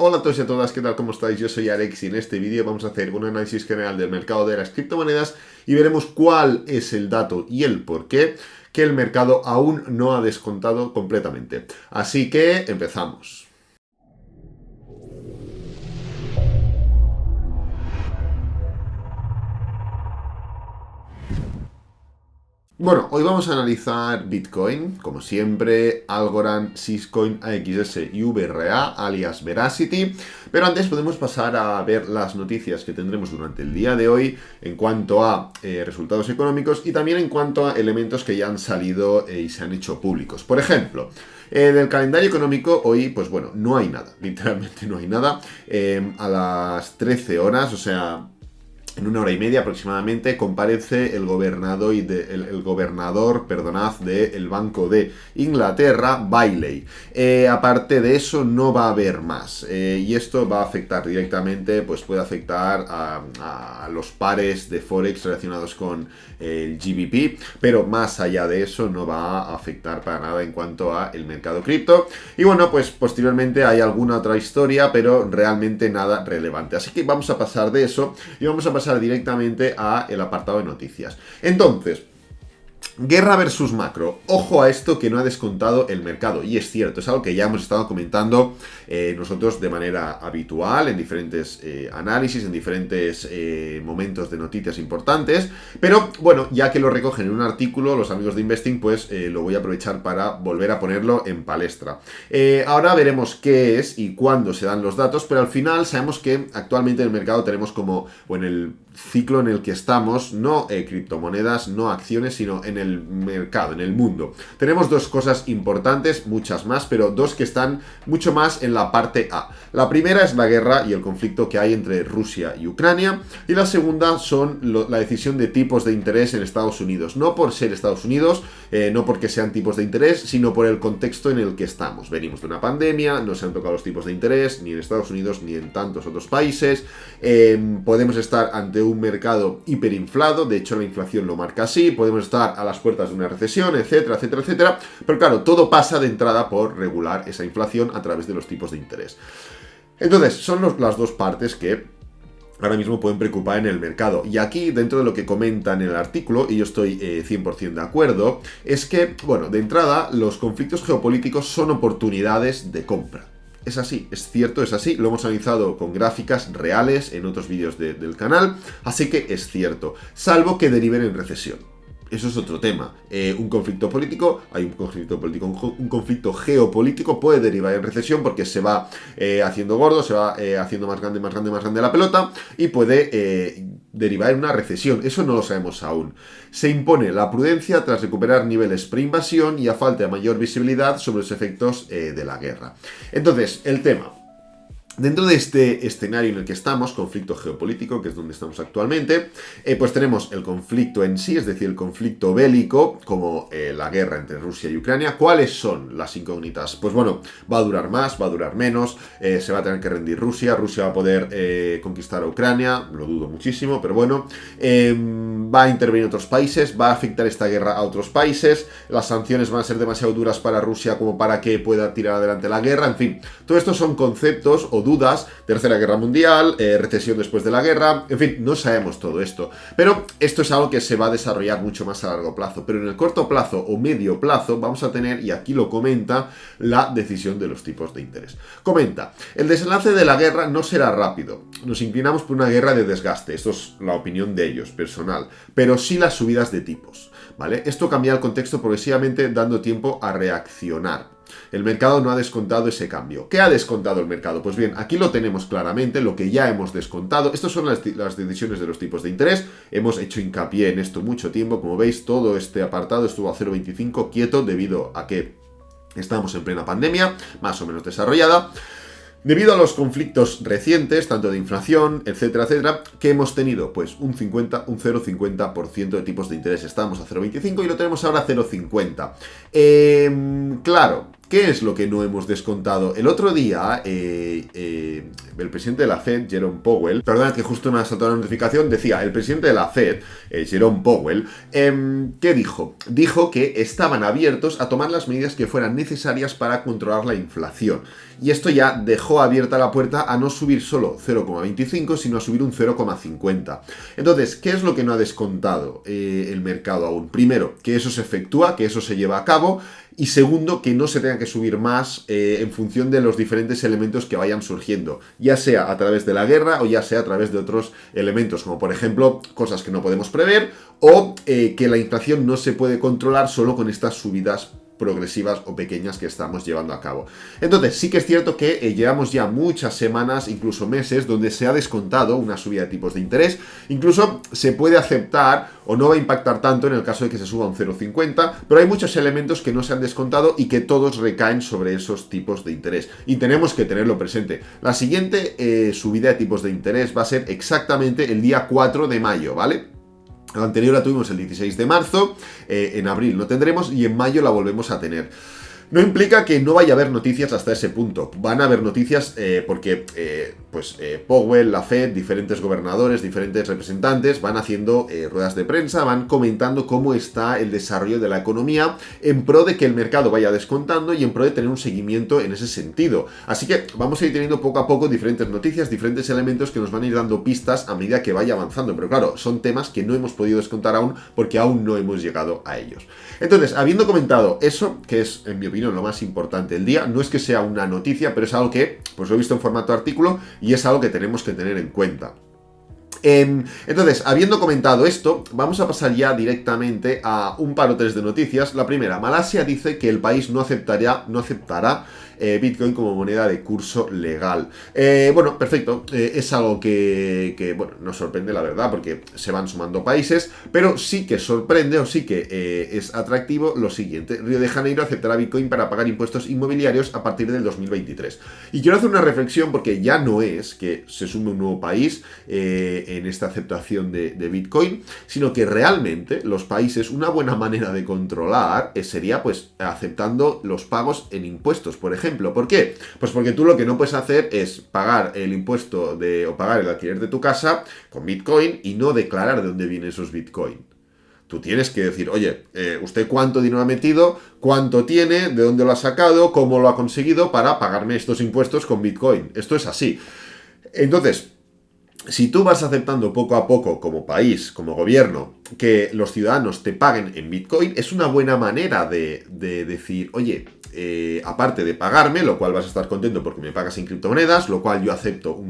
Hola a todos y a todas, ¿qué tal? ¿Cómo estáis? Yo soy Alex y en este vídeo vamos a hacer un análisis general del mercado de las criptomonedas y veremos cuál es el dato y el por qué que el mercado aún no ha descontado completamente. Así que empezamos. Bueno, hoy vamos a analizar Bitcoin, como siempre, Algorand, Syscoin, AXS y VRA, alias Verasity, pero antes podemos pasar a ver las noticias que tendremos durante el día de hoy en cuanto a resultados económicos y también en cuanto a elementos que ya han salido y se han hecho públicos. Por ejemplo, del calendario económico, hoy, pues bueno, no hay nada, literalmente no hay nada. A las 13 horas, o sea, en una hora y media aproximadamente, comparece el gobernador, del Banco de Inglaterra, Bailey. Aparte de eso, no va a haber más. Y esto va a afectar directamente, pues puede afectar a los pares de Forex relacionados con el GBP, pero más allá de eso no va a afectar para nada en cuanto a el mercado cripto. Y bueno, pues posteriormente hay alguna otra historia, pero realmente nada relevante. Así que vamos a pasar de eso y vamos a pasar directamente a el apartado de noticias. Entonces, guerra versus macro. Ojo a esto que no ha descontado el mercado. Y es cierto, es algo que ya hemos estado comentando nosotros de manera habitual en diferentes análisis, en diferentes momentos de noticias importantes. Pero bueno, ya que lo recogen en un artículo, los amigos de Investing, pues lo voy a aprovechar para volver a ponerlo en palestra. Ahora veremos qué es y cuándo se dan los datos, pero al final sabemos que actualmente en el mercado tenemos como, o en el ciclo en el que estamos, no criptomonedas, no acciones, sino en el mercado, en el mundo. Tenemos dos cosas importantes, muchas más, pero dos que están mucho más en la parte A. La primera es la guerra y el conflicto que hay entre Rusia y Ucrania, y la segunda son la decisión de tipos de interés en Estados Unidos. No por ser Estados Unidos, no porque sean tipos de interés, sino por el contexto en el que estamos. Venimos de una pandemia, no se han tocado los tipos de interés, ni en Estados Unidos ni en tantos otros países. Podemos estar ante un mercado hiperinflado, de hecho la inflación lo marca así, podemos estar a las puertas de una recesión, etcétera, etcétera, etcétera, pero claro, todo pasa de entrada por regular esa inflación a través de los tipos de interés. Entonces, son las dos partes que ahora mismo pueden preocupar en el mercado. Y aquí, dentro de lo que comenta en el artículo, y yo estoy 100% de acuerdo, es que, bueno, de entrada, los conflictos geopolíticos son oportunidades de compra. Es así, es cierto, es así, lo hemos analizado con gráficas reales en otros vídeos del canal, así que es cierto, salvo que deriven en recesión. Eso es otro tema. Un conflicto político, un conflicto geopolítico puede derivar en recesión porque se va haciendo gordo, se va haciendo más grande la pelota y puede derivar en una recesión. Eso no lo sabemos aún. Se impone la prudencia tras recuperar niveles pre-invasión y a falta de mayor visibilidad sobre los efectos de la guerra. Entonces, el tema. Dentro de este escenario en el que estamos, conflicto geopolítico, que es donde estamos actualmente, pues tenemos el conflicto en sí, es decir, el conflicto bélico, como la guerra entre Rusia y Ucrania. ¿Cuáles son las incógnitas? Pues bueno, va a durar más, va a durar menos, se va a tener que rendir Rusia va a poder conquistar a Ucrania, lo dudo muchísimo, pero bueno, va a intervenir otros países, va a afectar esta guerra a otros países, las sanciones van a ser demasiado duras para Rusia como para que pueda tirar adelante la guerra, en fin, todo esto son conceptos o dudas, tercera guerra mundial, recesión después de la guerra, en fin, no sabemos todo esto, pero esto es algo que se va a desarrollar mucho más a largo plazo, pero en el corto plazo o medio plazo vamos a tener, y aquí lo comenta, la decisión de los tipos de interés. Comenta, el desenlace de la guerra no será rápido, nos inclinamos por una guerra de desgaste, esto es la opinión de ellos, personal, pero sí las subidas de tipos, ¿vale? Esto cambia el contexto progresivamente dando tiempo a reaccionar. El mercado no ha descontado ese cambio. ¿Qué ha descontado el mercado? Pues bien, aquí lo tenemos claramente, lo que ya hemos descontado. Estas son las decisiones de los tipos de interés. Hemos hecho hincapié en esto mucho tiempo. Como veis, todo este apartado estuvo a 0,25 quieto debido a que estamos en plena pandemia, más o menos desarrollada. Debido a los conflictos recientes, tanto de inflación, etcétera, etcétera, ¿qué hemos tenido? Pues un 0,50% de tipos de interés. Estamos a 0,25 y lo tenemos ahora a 0,50. Claro, ¿Qué es lo que no hemos descontado? El otro día, el presidente de la Fed, Jerome Powell, perdón que justo me ha saltado la notificación, decía, el presidente de la Fed, Jerome Powell, ¿qué dijo? Dijo que estaban abiertos a tomar las medidas que fueran necesarias para controlar la inflación. Y esto ya dejó abierta la puerta a no subir solo 0,25, sino a subir un 0,50. Entonces, ¿qué es lo que no ha descontado el mercado aún? Primero, que eso se efectúa, que eso se lleva a cabo. Y segundo, que no se tenga que subir más en función de los diferentes elementos que vayan surgiendo, ya sea a través de la guerra o ya sea a través de otros elementos, como por ejemplo cosas que no podemos prever o que la inflación no se puede controlar solo con estas subidas progresivas o pequeñas que estamos llevando a cabo. Entonces, sí que es cierto que llevamos ya muchas semanas, incluso meses, donde se ha descontado una subida de tipos de interés. Incluso se puede aceptar o no va a impactar tanto en el caso de que se suba un 0,50, pero hay muchos elementos que no se han descontado y que todos recaen sobre esos tipos de interés. Y tenemos que tenerlo presente. La siguiente subida de tipos de interés va a ser exactamente el día 4 de mayo, ¿vale? La anterior la tuvimos el 16 de marzo, en abril no tendremos y en mayo la volvemos a tener. No implica que no vaya a haber noticias hasta ese punto. Van a haber noticias porque Powell, la Fed, diferentes gobernadores, diferentes representantes van haciendo ruedas de prensa, van comentando cómo está el desarrollo de la economía en pro de que el mercado vaya descontando y en pro de tener un seguimiento en ese sentido. Así que vamos a ir teniendo poco a poco diferentes noticias, diferentes elementos que nos van a ir dando pistas a medida que vaya avanzando. Pero claro, son temas que no hemos podido descontar aún porque aún no hemos llegado a ellos. Entonces, habiendo comentado eso, que es en mi opinión lo más importante del día, no es que sea una noticia, pero es algo que pues lo he visto en formato artículo y es algo que tenemos que tener en cuenta. Entonces, habiendo comentado esto, vamos a pasar ya directamente a un par o tres de noticias. La primera, Malasia dice que el país no aceptará Bitcoin como moneda de curso legal. Bueno, perfecto, es algo que bueno, nos sorprende la verdad, porque se van sumando países, pero sí que sorprende o sí que es atractivo lo siguiente. Río de Janeiro aceptará Bitcoin para pagar impuestos inmobiliarios a partir del 2023. Y quiero hacer una reflexión porque ya no es que se sume un nuevo país en esta aceptación de Bitcoin, sino que realmente los países, una buena manera de controlar sería pues aceptando los pagos en impuestos, por ejemplo. ¿Por qué? Pues porque tú lo que no puedes hacer es pagar el impuesto o pagar el alquiler de tu casa con Bitcoin y no declarar de dónde vienen esos Bitcoin. Tú tienes que decir, oye, ¿usted cuánto dinero ha metido? ¿Cuánto tiene? ¿De dónde lo ha sacado? ¿Cómo lo ha conseguido para pagarme estos impuestos con Bitcoin? Esto es así. Entonces, si tú vas aceptando poco a poco como país, como gobierno, que los ciudadanos te paguen en Bitcoin, es una buena manera de decir, oye, aparte de pagarme, lo cual vas a estar contento porque me pagas en criptomonedas, lo cual yo acepto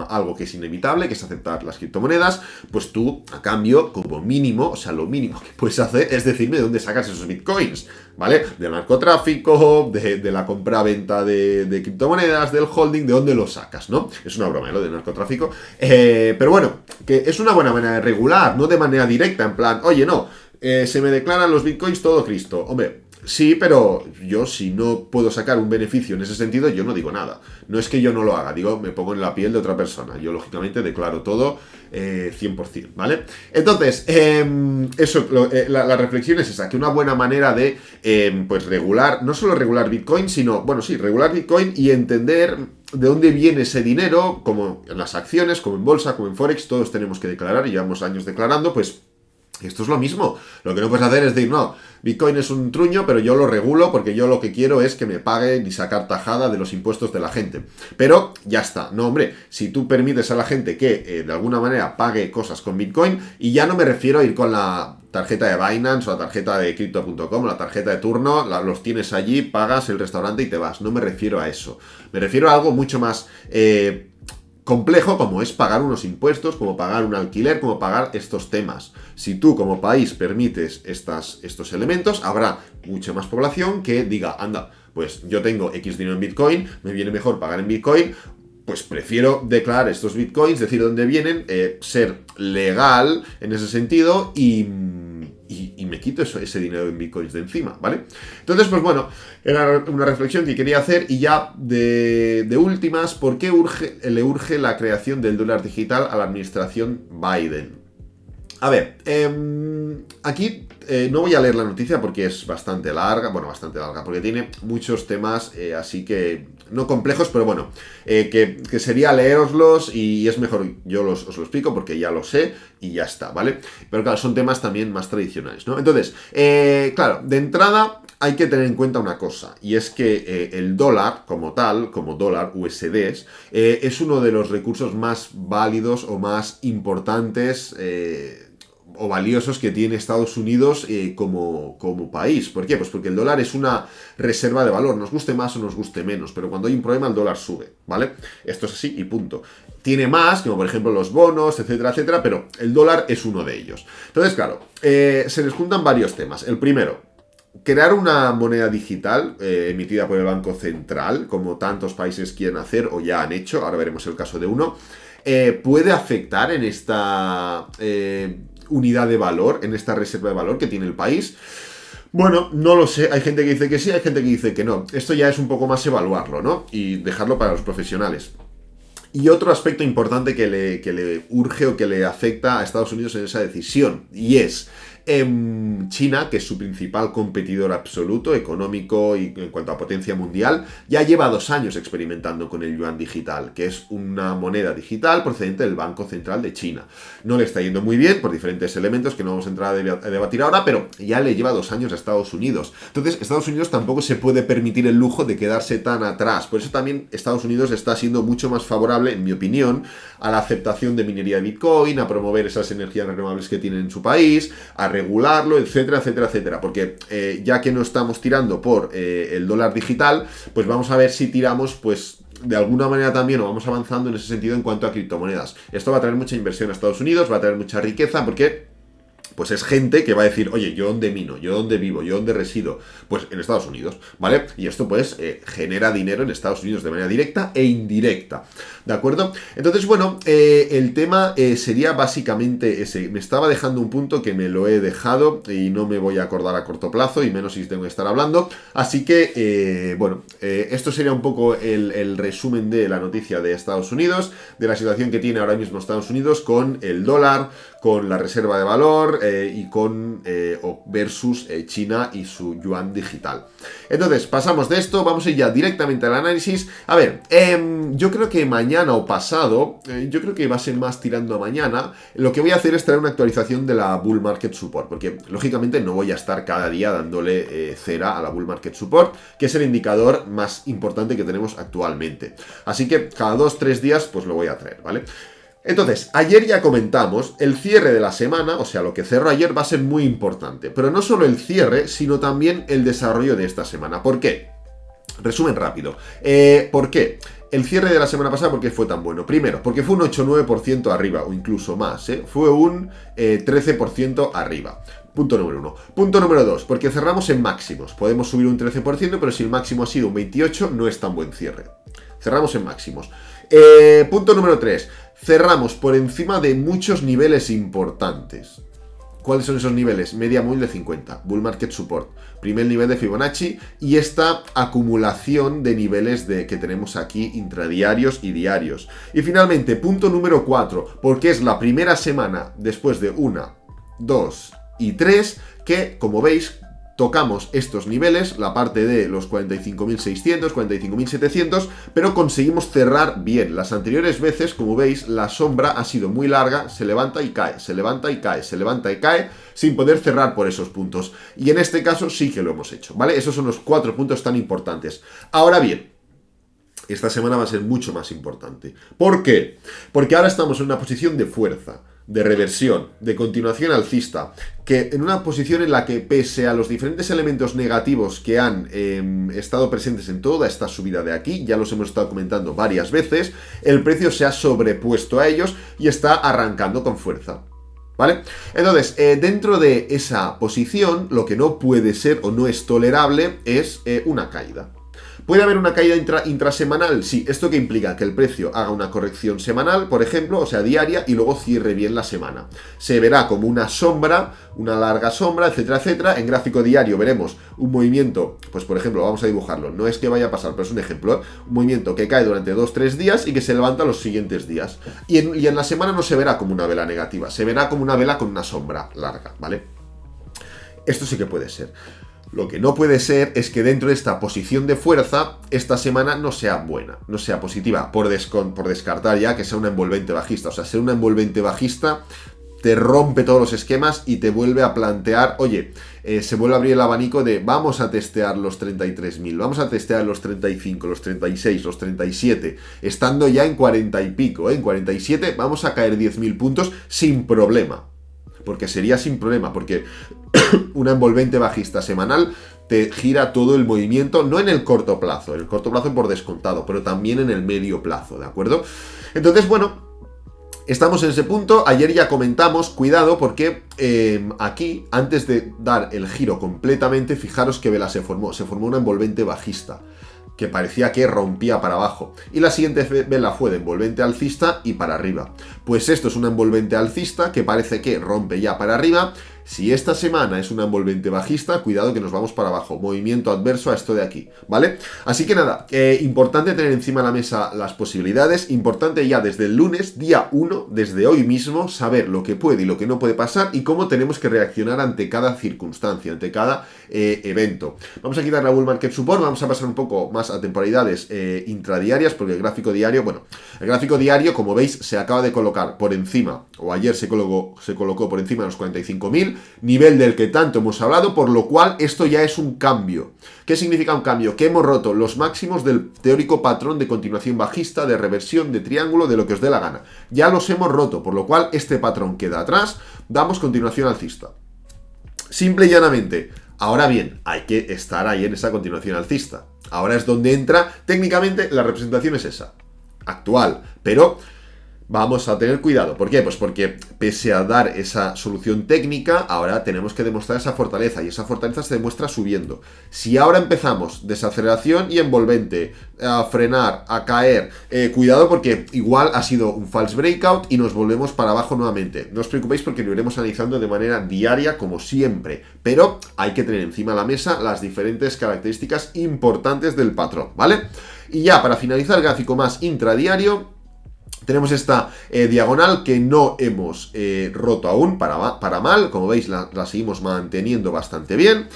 algo que es inevitable, que es aceptar las criptomonedas, pues tú, a cambio, como mínimo, o sea, lo mínimo que puedes hacer es decirme de dónde sacas esos bitcoins, ¿vale? Del narcotráfico, de la compra-venta de criptomonedas, del holding, de dónde lo sacas, ¿no? Es una broma, lo del narcotráfico. Pero bueno, que es una buena manera de regular, no de manera directa, en plan, oye, no, se me declaran los bitcoins todo Cristo. Hombre, sí, pero yo si no puedo sacar un beneficio en ese sentido, yo no digo nada. No es que yo no lo haga, digo, me pongo en la piel de otra persona. Yo, lógicamente, declaro todo 100%, ¿vale? Entonces, la reflexión es esa, que una buena manera de, pues, regular, no solo regular Bitcoin, sino, bueno, sí, regular Bitcoin y entender de dónde viene ese dinero, como en las acciones, como en bolsa, como en Forex, todos tenemos que declarar y llevamos años declarando, pues esto es lo mismo. Lo que no puedes hacer es decir, no, Bitcoin es un truño, pero yo lo regulo porque yo lo que quiero es que me paguen y sacar tajada de los impuestos de la gente. Pero ya está. No, hombre, si tú permites a la gente que de alguna manera pague cosas con Bitcoin, y ya no me refiero a ir con la tarjeta de Binance o la tarjeta de Crypto.com, la tarjeta de turno, los tienes allí, pagas el restaurante y te vas. No me refiero a eso. Me refiero a algo mucho más complejo, como es pagar unos impuestos, como pagar un alquiler, como pagar estos temas. Si tú como país permites estos elementos, habrá mucha más población que diga, anda, pues yo tengo X dinero en Bitcoin, me viene mejor pagar en Bitcoin, pues prefiero declarar estos Bitcoins, decir dónde vienen, ser legal en ese sentido y me quito ese dinero en Bitcoins de encima, ¿vale? Entonces, pues bueno, era una reflexión que quería hacer y ya de últimas, ¿por qué le urge la creación del dólar digital a la administración Biden? A ver, aquí no voy a leer la noticia porque es bastante larga, porque tiene muchos temas, así que no complejos, pero bueno, que sería leeroslos y es mejor os lo explico porque ya lo sé y ya está, ¿vale? Pero claro, son temas también más tradicionales, ¿no? Entonces, claro, de entrada hay que tener en cuenta una cosa, y es que el dólar como tal, como dólar USDs, es uno de los recursos más válidos o más importantes o valiosos que tiene Estados Unidos como país. ¿Por qué? Pues porque el dólar es una reserva de valor, nos guste más o nos guste menos, pero cuando hay un problema el dólar sube, ¿vale? Esto es así y punto. Tiene más, como por ejemplo los bonos, etcétera, etcétera, pero el dólar es uno de ellos. Entonces, claro, se les juntan varios temas. El primero, crear una moneda digital emitida por el Banco Central, como tantos países quieren hacer o ya han hecho, ahora veremos el caso de uno, puede afectar en esta unidad de valor, en esta reserva de valor que tiene el país. Bueno, no lo sé, hay gente que dice que sí, hay gente que dice que no. Esto ya es un poco más evaluarlo, ¿no? Y dejarlo para los profesionales. Y otro aspecto importante que le urge o que le afecta a Estados Unidos en esa decisión, y es China, que es su principal competidor absoluto, económico y en cuanto a potencia mundial, ya lleva 2 años experimentando con el yuan digital, que es una moneda digital procedente del Banco Central de China. No le está yendo muy bien por diferentes elementos que no vamos a entrar a debatir ahora, pero ya le lleva 2 años a Estados Unidos. Entonces, Estados Unidos tampoco se puede permitir el lujo de quedarse tan atrás. Por eso también Estados Unidos está siendo mucho más favorable, en mi opinión, a la aceptación de minería de Bitcoin, a promover esas energías renovables que tiene en su país, a regularlo, etcétera, etcétera, etcétera. Porque ya que no estamos tirando por el dólar digital, pues vamos a ver si tiramos, pues de alguna manera también, o vamos avanzando en ese sentido en cuanto a criptomonedas. Esto va a traer mucha inversión a Estados Unidos, va a traer mucha riqueza, porque pues es gente que va a decir, oye, ¿yo dónde mino? ¿Yo dónde vivo? ¿Yo dónde resido? Pues en Estados Unidos, ¿vale? Y esto pues genera dinero en Estados Unidos de manera directa e indirecta, ¿de acuerdo? Entonces, bueno, el tema sería básicamente ese. Me estaba dejando un punto que me lo he dejado y no me voy a acordar a corto plazo, y menos si tengo que estar hablando. Así que, bueno, esto sería un poco el resumen de la noticia de Estados Unidos, de la situación que tiene ahora mismo Estados Unidos con el dólar, con la reserva de valor y con versus China y su yuan digital. Entonces, pasamos de esto, vamos a ir ya directamente al análisis. A ver, yo creo que mañana o pasado, yo creo que va a ser más tirando a mañana, lo que voy a hacer es traer una actualización de la Bull Market Support, porque lógicamente no voy a estar cada día dándole cera a la Bull Market Support, que es el indicador más importante que tenemos actualmente. Así que cada 2-3 días pues lo voy a traer, ¿vale? Entonces, ayer ya comentamos, el cierre de la semana, o sea, lo que cerró ayer va a ser muy importante. Pero no solo el cierre, sino también el desarrollo de esta semana. ¿Por qué? Resumen rápido. ¿Por qué? El cierre de la semana pasada, ¿por qué fue tan bueno? Primero, porque fue un 8-9% arriba, o incluso más, ¿eh? Fue un 13% arriba. Punto número 1. Punto número 2, porque cerramos en máximos. Podemos subir un 13%, pero si el máximo ha sido un 28%, no es tan buen cierre. Cerramos en máximos. Punto número 3. Cerramos por encima de muchos niveles importantes. ¿Cuáles son esos niveles? Media móvil de 50, Bull Market Support, primer nivel de Fibonacci y esta acumulación de niveles que tenemos aquí intradiarios y diarios. Y finalmente, punto número 4, porque es la primera semana después de 1, 2 y 3 que, como veis, tocamos estos niveles, la parte de los 45.600, 45.700, pero conseguimos cerrar bien. Las anteriores veces, como veis, la sombra ha sido muy larga, se levanta y cae, se levanta y cae, se levanta y cae, sin poder cerrar por esos puntos. Y en este caso sí que lo hemos hecho, ¿vale? Esos son los 4 puntos tan importantes. Ahora bien, esta semana va a ser mucho más importante. ¿Por qué? Porque ahora estamos en una posición de fuerza, de reversión, de continuación alcista, que en una posición en la que, pese a los diferentes elementos negativos que han estado presentes en toda esta subida de aquí, ya los hemos estado comentando varias veces, el precio se ha sobrepuesto a ellos y está arrancando con fuerza, ¿vale? Entonces, dentro de esa posición, lo que no puede ser o no es tolerable es una caída. ¿Puede haber una caída intrasemanal? Sí. ¿Esto qué implica? Que el precio haga una corrección semanal, por ejemplo, o sea, diaria, y luego cierre bien la semana. Se verá como una sombra, una larga sombra, etcétera, etcétera. En gráfico diario veremos un movimiento, pues por ejemplo, vamos a dibujarlo, no es que vaya a pasar, pero es un ejemplo, ¿eh? Un movimiento que cae durante 2-3 días y que se levanta los siguientes días. Y en la semana no se verá como una vela negativa, se verá como una vela con una sombra larga, ¿vale? Esto sí que puede ser. Lo que no puede ser es que dentro de esta posición de fuerza, esta semana no sea buena, no sea positiva, por descartar ya que sea una envolvente bajista. O sea, ser una envolvente bajista te rompe todos los esquemas y te vuelve a plantear, oye, se vuelve a abrir el abanico de vamos a testear los 33.000, vamos a testear los 35, los 36, los 37, estando ya en 40 y pico, en 47 vamos a caer 10.000 puntos sin problema. Porque sería sin problema, porque una envolvente bajista semanal te gira todo el movimiento, no en el corto plazo por descontado, pero también en el medio plazo, ¿de acuerdo? Entonces, bueno, estamos en ese punto. Ayer ya comentamos, cuidado, porque aquí, antes de dar el giro completamente, fijaros qué vela se formó una envolvente bajista, que parecía que rompía para abajo. Y la siguiente vela fue de envolvente alcista y para arriba. Pues esto es una envolvente alcista que parece que rompe ya para arriba. Si esta semana es una envolvente bajista, cuidado que nos vamos para abajo. Movimiento adverso a esto de aquí, ¿vale? Así que nada, importante tener encima de la mesa las posibilidades. Importante ya desde el lunes, día 1, desde hoy mismo, saber lo que puede y lo que no puede pasar y cómo tenemos que reaccionar ante cada circunstancia, ante cada evento. Vamos a quitar la Bull Market Support, vamos a pasar un poco más a temporalidades intradiarias, porque el gráfico diario, como veis, se acaba de colocar por encima, o ayer se colocó por encima de los 45.000, nivel del que tanto hemos hablado, por lo cual esto ya es un cambio. ¿Qué significa un cambio? Que hemos roto los máximos del teórico patrón de continuación bajista, de reversión, de triángulo, de lo que os dé la gana. Ya los hemos roto, por lo cual este patrón queda atrás, damos continuación alcista. Simple y llanamente. Ahora bien, hay que estar ahí en esa continuación alcista. Ahora es donde entra, técnicamente la representación es esa, actual, pero vamos a tener cuidado. ¿Por qué? Pues porque pese a dar esa solución técnica, ahora tenemos que demostrar esa fortaleza, y esa fortaleza se demuestra subiendo. Si ahora empezamos desaceleración y envolvente, a frenar, a caer, cuidado porque igual ha sido un false breakout y nos volvemos para abajo nuevamente. No os preocupéis porque lo iremos analizando de manera diaria como siempre, pero hay que tener encima de la mesa las diferentes características importantes del patrón, ¿vale? Y ya para finalizar el gráfico más intradiario, tenemos esta diagonal que no hemos roto aún para mal. Como veis, la seguimos manteniendo bastante bien.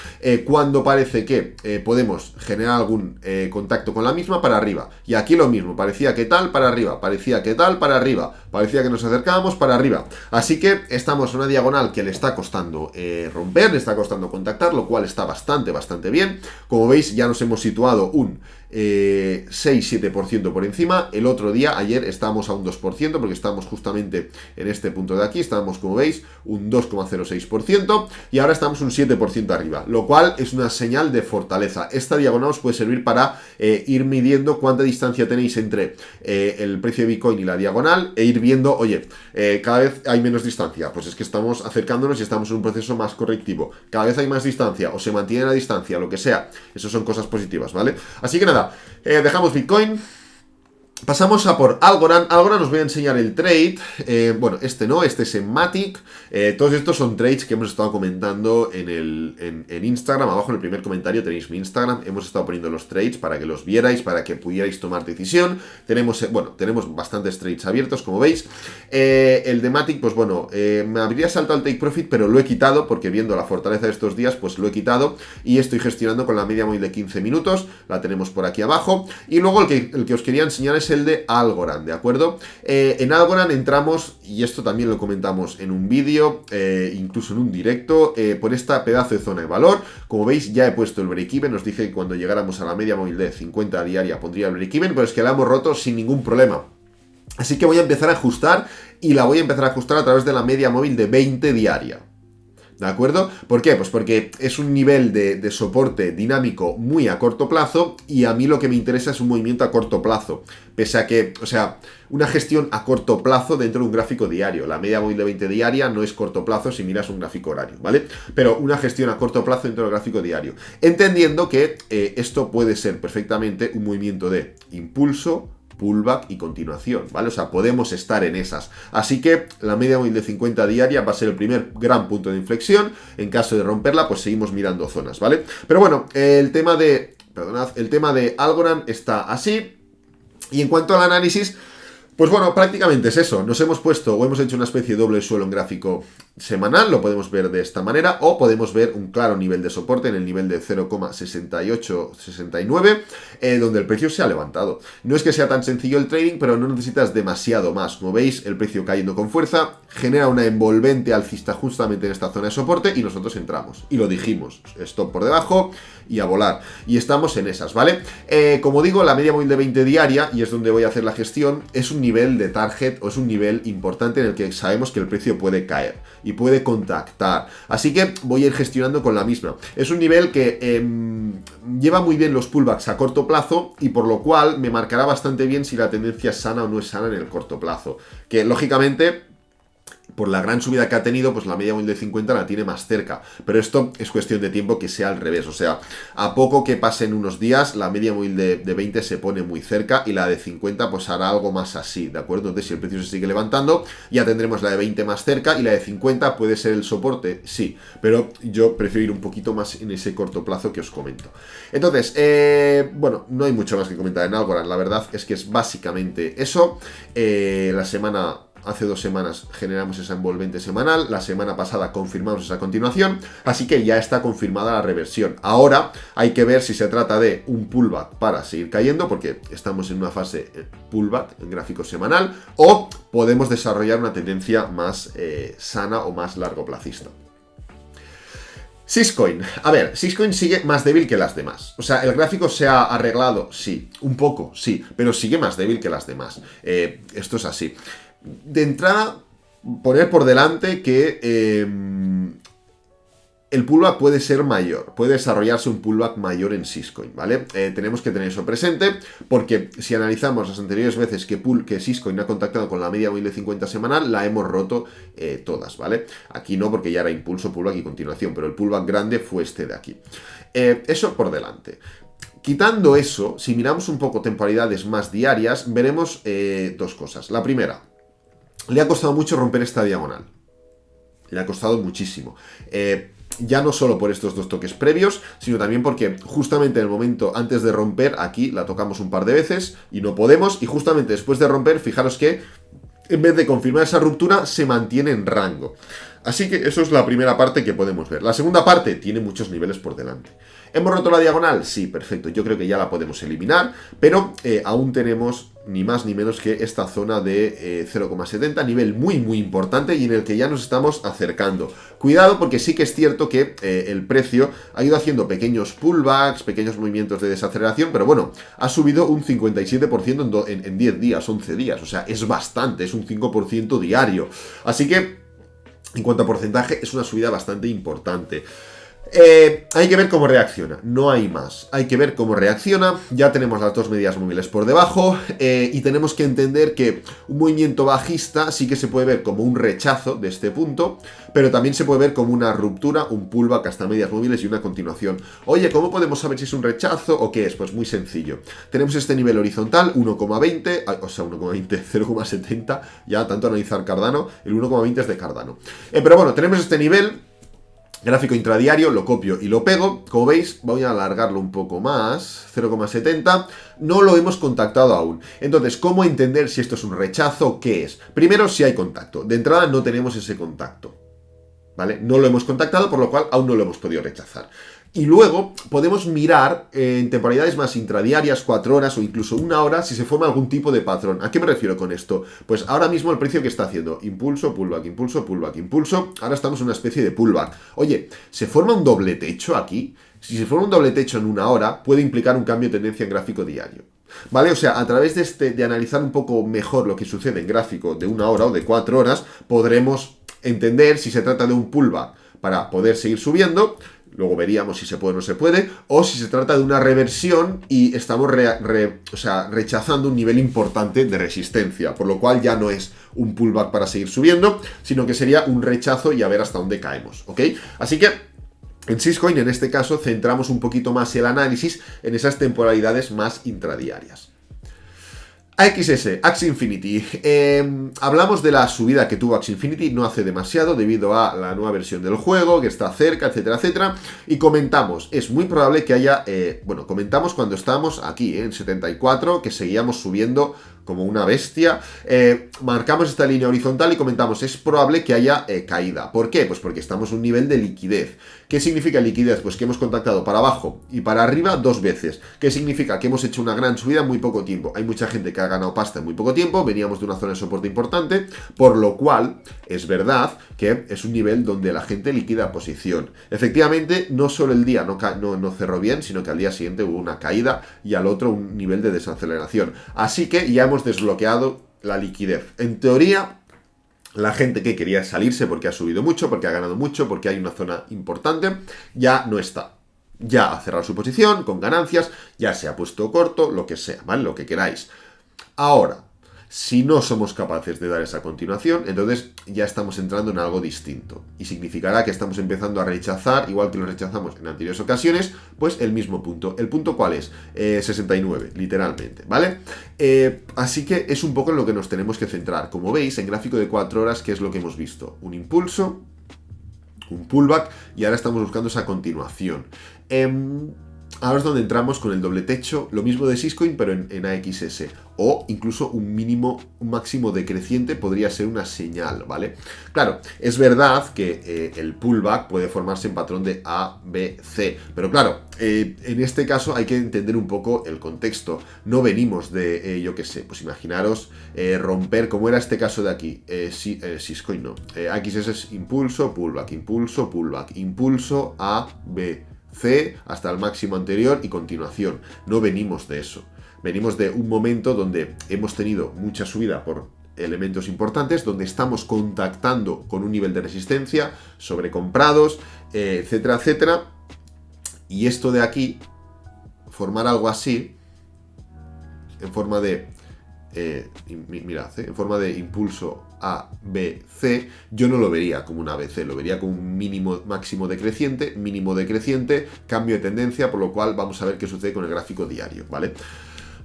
Cuando parece que podemos generar algún contacto con la misma, para arriba. Y aquí lo mismo, parecía que tal, para arriba. Parecía que tal, para arriba. Parecía que nos acercábamos, para arriba. Así que estamos en una diagonal que le está costando romper, le está costando contactar, lo cual está bastante bien. Como veis, ya nos hemos situado un 6-7% por encima. El otro día, ayer, estábamos a un 2%, porque estábamos justamente en este punto de aquí, estábamos, como veis, un 2,06%, y ahora estamos un 7% arriba, lo cual es una señal de fortaleza. Esta diagonal os puede servir para ir midiendo cuánta distancia tenéis entre el precio de Bitcoin y la diagonal, e ir viendo, oye, cada vez hay menos distancia, pues es que estamos acercándonos y estamos en un proceso más correctivo. Cada vez hay más distancia, o se mantiene la distancia, lo que sea. Eso son cosas positivas, ¿vale? Así que nada, dejamos Bitcoin. Pasamos a por Algorand. Algorand os voy a enseñar el trade. Bueno, este no, este es en Matic. Todos estos son trades que hemos estado comentando en Instagram. Abajo en el primer comentario tenéis mi Instagram. Hemos estado poniendo los trades para que los vierais, para que pudierais tomar decisión. Tenemos bastantes trades abiertos, como veis. El de Matic, pues bueno, me habría saltado el take profit, pero lo he quitado porque viendo la fortaleza de estos días, pues lo he quitado. Y estoy gestionando con la media móvil de 15 minutos. La tenemos por aquí abajo. Y luego el que os quería enseñar es el de Algorand, ¿de acuerdo? En Algorand entramos, y esto también lo comentamos en un vídeo, incluso en un directo, por esta pedazo de zona de valor. Como veis, ya he puesto el break-even. Os dije que cuando llegáramos a la media móvil de 50 diaria pondría el break-even, pero es que la hemos roto sin ningún problema. Así que voy a empezar a ajustar, y la voy a empezar a ajustar a través de la media móvil de 20 diaria. ¿De acuerdo? ¿Por qué? Pues porque es un nivel de soporte dinámico muy a corto plazo y a mí lo que me interesa es un movimiento a corto plazo. Pese a que, o sea, una gestión a corto plazo dentro de un gráfico diario. La media móvil de 20 diaria no es corto plazo si miras un gráfico horario, ¿vale? Pero una gestión a corto plazo dentro del gráfico diario. Entendiendo que esto puede ser perfectamente un movimiento de impulso, pullback y continuación, ¿vale? O sea, podemos estar en esas. Así que la media móvil de 50 diaria va a ser el primer gran punto de inflexión. En caso de romperla, pues seguimos mirando zonas, ¿vale? Pero bueno, el tema de Algorand está así. Y en cuanto al análisis, pues bueno, prácticamente es eso. Nos hemos puesto o hemos hecho una especie de doble suelo en gráfico semanal, lo podemos ver de esta manera, o podemos ver un claro nivel de soporte en el nivel de 0,6869, donde el precio se ha levantado. No es que sea tan sencillo el trading, pero no necesitas demasiado más. Como veis, el precio cayendo con fuerza, genera una envolvente alcista justamente en esta zona de soporte y nosotros entramos. Y lo dijimos, stop por debajo y a volar. Y estamos en esas, ¿vale? Como digo, la media móvil de 20 diaria, y es donde voy a hacer la gestión, es un nivel de target o es un nivel importante en el que sabemos que el precio puede caer y puede contactar. Así que voy a ir gestionando con la misma. Es un nivel que lleva muy bien los pullbacks a corto plazo y por lo cual me marcará bastante bien si la tendencia es sana o no es sana en el corto plazo. Que lógicamente, por la gran subida que ha tenido, pues la media móvil de 50 la tiene más cerca. Pero esto es cuestión de tiempo que sea al revés. O sea, a poco que pasen unos días, la media móvil de 20 se pone muy cerca y la de 50 pues hará algo más así, ¿de acuerdo? Entonces, si el precio se sigue levantando, ya tendremos la de 20 más cerca y la de 50 puede ser el soporte, sí. Pero yo prefiero ir un poquito más en ese corto plazo que os comento. Entonces, bueno, no hay mucho más que comentar en Algorand. La verdad es que es básicamente eso. Hace 2 semanas generamos esa envolvente semanal, la semana pasada confirmamos esa continuación, así que ya está confirmada la reversión. Ahora hay que ver si se trata de un pullback para seguir cayendo, porque estamos en una fase pullback en gráfico semanal, o podemos desarrollar una tendencia más sana o más largoplacista. Syscoin. A ver, Syscoin sigue más débil que las demás. O sea, ¿el gráfico se ha arreglado? Sí. Un poco, sí. Pero sigue más débil que las demás. Esto es así. De entrada, poner por delante que el pullback puede ser mayor, puede desarrollarse un pullback mayor en Syscoin, ¿vale? Tenemos que tener eso presente, porque si analizamos las anteriores veces que Syscoin ha contactado con la media móvil de 50 semanal, la hemos roto todas, ¿vale? Aquí no, porque ya era impulso, pullback y continuación, pero el pullback grande fue este de aquí. Eso por delante. Quitando eso, si miramos un poco temporalidades más diarias, veremos 2 cosas. La primera, le ha costado mucho romper esta diagonal. Le ha costado muchísimo. Ya no solo por estos 2 toques previos, sino también porque justamente en el momento antes de romper, aquí la tocamos un par de veces y no podemos. Y justamente después de romper, fijaros que en vez de confirmar esa ruptura, se mantiene en rango. Así que eso es la primera parte que podemos ver. La segunda parte tiene muchos niveles por delante. ¿Hemos roto la diagonal? Sí, perfecto. Yo creo que ya la podemos eliminar, pero aún tenemos ni más ni menos que esta zona de 0,70, nivel muy muy importante y en el que ya nos estamos acercando. Cuidado, porque sí que es cierto que el precio ha ido haciendo pequeños pullbacks, pequeños movimientos de desaceleración, pero bueno, ha subido un 57% en 10 días, 11 días, o sea, es bastante, es un 5% diario. Así que, en cuanto a porcentaje, es una subida bastante importante. Hay que ver cómo reacciona, no hay más. Hay que ver cómo reacciona. Ya tenemos las 2 medias móviles por debajo y tenemos que entender que un movimiento bajista sí que se puede ver como un rechazo de este punto, pero también se puede ver como una ruptura, un pullback hasta medias móviles y una continuación. Oye, ¿cómo podemos saber si es un rechazo o qué es? Pues muy sencillo. Tenemos este nivel horizontal, 1,20, o sea, 1,20, 0,70, ya tanto analizar Cardano, el 1,20 es de Cardano. Pero bueno, tenemos este nivel. Gráfico intradiario, lo copio y lo pego. Como veis, voy a alargarlo un poco más, 0,70. No lo hemos contactado aún. Entonces, ¿cómo entender si esto es un rechazo? ¿Qué es? Primero, si hay contacto. De entrada, no tenemos ese contacto, ¿vale? No lo hemos contactado, por lo cual aún no lo hemos podido rechazar. Y luego podemos mirar en temporalidades más intradiarias, 4 horas o incluso 1 hora, si se forma algún tipo de patrón. ¿A qué me refiero con esto? Pues ahora mismo el precio que está haciendo, impulso, pullback, impulso, pullback, impulso. Ahora estamos en una especie de pullback. Oye, ¿se forma un doble techo aquí? Si se forma un doble techo en 1 hora, puede implicar un cambio de tendencia en gráfico diario. ¿Vale? O sea, a través de analizar un poco mejor lo que sucede en gráfico de 1 hora o de 4 horas, podremos entender si se trata de un pullback para poder seguir subiendo. Luego veríamos si se puede o no se puede, o si se trata de una reversión y estamos rechazando un nivel importante de resistencia, por lo cual ya no es un pullback para seguir subiendo, sino que sería un rechazo y a ver hasta dónde caemos, ¿ok? Así que en Syscoin, en este caso, centramos un poquito más el análisis en esas temporalidades más intradiarias. AXS, Axie Infinity. Hablamos de la subida que tuvo Axie Infinity no hace demasiado debido a la nueva versión del juego, que está cerca, etcétera, etcétera. Y comentamos, es muy probable que haya... comentamos cuando estábamos aquí, en 74, que seguíamos subiendo como una bestia. Marcamos esta línea horizontal y comentamos, es probable que haya caída. ¿Por qué? Pues porque estamos en un nivel de liquidez. ¿Qué significa liquidez? Pues que hemos contactado para abajo y para arriba 2 veces. ¿Qué significa? Que hemos hecho una gran subida en muy poco tiempo. Hay mucha gente que ha ganado pasta en muy poco tiempo, veníamos de una zona de soporte importante, por lo cual es verdad que es un nivel donde la gente liquida posición. Efectivamente, no solo el día no cerró bien, sino que al día siguiente hubo una caída y al otro un nivel de desaceleración. Así que ya hemos desbloqueado la liquidez. En teoría, la gente que quería salirse porque ha subido mucho, porque ha ganado mucho, porque hay una zona importante, ya no está. Ya ha cerrado su posición con ganancias, ya se ha puesto corto, lo que sea, ¿vale? Lo que queráis. Ahora, si no somos capaces de dar esa continuación, entonces ya estamos entrando en algo distinto. Y significará que estamos empezando a rechazar, igual que lo rechazamos en anteriores ocasiones, pues el mismo punto. ¿El punto cuál es? 69, literalmente, ¿vale? Así que es un poco en lo que nos tenemos que centrar. Como veis, en gráfico de 4 horas, ¿qué es lo que hemos visto? Un impulso, un pullback, y ahora estamos buscando esa continuación. Ahora es donde entramos con el doble techo, lo mismo de Syscoin, pero en AXS. O incluso un máximo decreciente podría ser una señal, ¿vale? Claro, es verdad que el pullback puede formarse en patrón de A, B, C. Pero claro, en este caso hay que entender un poco el contexto. No venimos de, yo qué sé, pues imaginaros romper, como era este caso de aquí. Syscoin no. AXS es impulso, pullback, impulso, pullback, impulso, A, B, C hasta el máximo anterior y continuación. No venimos de eso. Venimos de un momento donde hemos tenido mucha subida por elementos importantes, donde estamos contactando con un nivel de resistencia, sobrecomprados, etcétera, etcétera. Y esto de aquí, formar algo así, en forma de... mirad, en forma de impulso A, B, C, yo no lo vería como un ABC, lo vería como un máximo decreciente, cambio de tendencia, por lo cual vamos a ver qué sucede con el gráfico diario, ¿vale?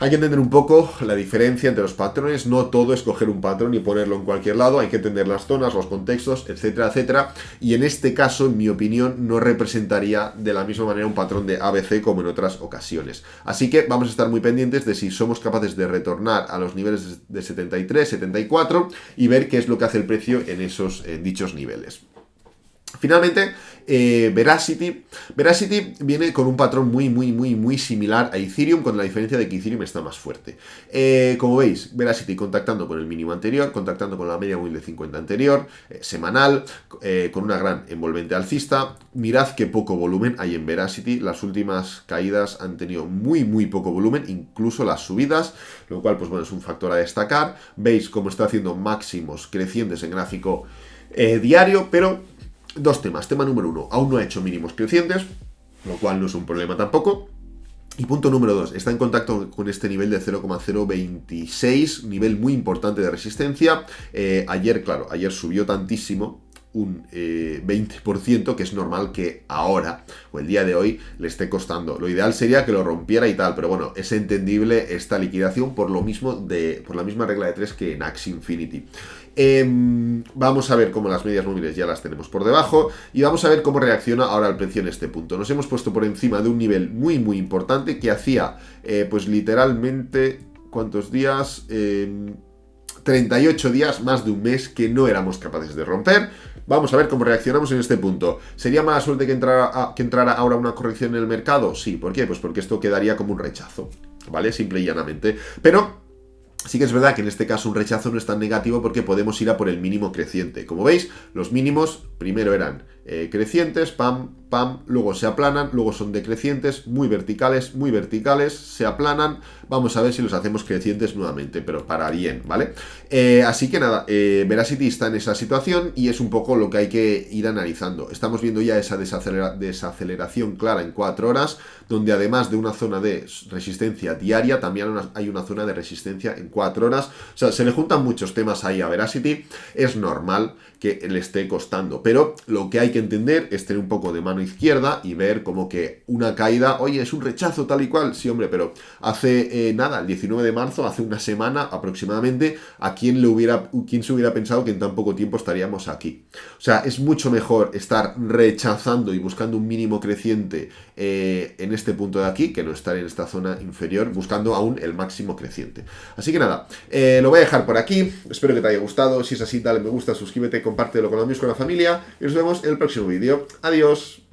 Hay que entender un poco la diferencia entre los patrones, no todo es coger un patrón y ponerlo en cualquier lado, hay que entender las zonas, los contextos, etcétera, etcétera, y en este caso, en mi opinión, no representaría de la misma manera un patrón de ABC como en otras ocasiones. Así que vamos a estar muy pendientes de si somos capaces de retornar a los niveles de 73, 74 y ver qué es lo que hace el precio en esos dichos niveles. Finalmente, Verasity. Verasity viene con un patrón muy similar a Ethereum, con la diferencia de que Ethereum está más fuerte. Como veis, Verasity contactando con el mínimo anterior, contactando con la media móvil de 50 anterior, semanal, con una gran envolvente alcista. Mirad qué poco volumen hay en Verasity. Las últimas caídas han tenido muy poco volumen, incluso las subidas, lo cual, pues bueno, es un factor a destacar. Veis cómo está haciendo máximos crecientes en gráfico diario, pero... Dos temas. Tema número 1, aún no ha hecho mínimos crecientes, lo cual no es un problema tampoco. Y punto número 2, está en contacto con este nivel de 0,026, nivel muy importante de resistencia. Ayer subió tantísimo, un 20%, que es normal que ahora, o el día de hoy, le esté costando. Lo ideal sería que lo rompiera y tal, pero bueno, es entendible esta liquidación por la misma regla de 3 que en Axie Infinity. Vamos a ver cómo las medias móviles ya las tenemos por debajo y vamos a ver cómo reacciona ahora el precio en este punto. Nos hemos puesto por encima de un nivel muy importante que hacía pues literalmente, ¿cuántos días? 38 días, más de un mes, que no éramos capaces de romper. Vamos a ver cómo reaccionamos en este punto. ¿Sería mala suerte que entrara ahora una corrección en el mercado? Sí, ¿por qué? Pues porque esto quedaría como un rechazo, ¿vale? Simple y llanamente. Pero... sí que es verdad que en este caso un rechazo no es tan negativo porque podemos ir a por el mínimo creciente. Como veis, los mínimos primero eran crecientes, pam, pam, luego se aplanan, luego son decrecientes, muy verticales, se aplanan. Vamos a ver si los hacemos crecientes nuevamente, pero para bien, ¿vale? Así que nada, Verasity está en esa situación y es un poco lo que hay que ir analizando. Estamos viendo ya esa desaceleración clara en 4 horas, donde además de una zona de resistencia diaria, también hay una zona de resistencia en 4 horas. O sea, se le juntan muchos temas ahí a Verasity. Es normal que le esté costando, pero lo que hay que entender es tener un poco de mano izquierda y ver como que una caída, oye, es un rechazo tal y cual, sí hombre, pero hace nada, el 19 de marzo, hace una semana aproximadamente, quién se hubiera pensado que en tan poco tiempo estaríamos aquí? O sea, es mucho mejor estar rechazando y buscando un mínimo creciente en este punto de aquí, que no estar en esta zona inferior buscando aún el máximo creciente. Así que nada, lo voy a dejar por aquí, espero que te haya gustado. Si es así, dale me gusta, suscríbete, compártelo con los amigos, con la familia y nos vemos en el próximo vídeo. Adiós.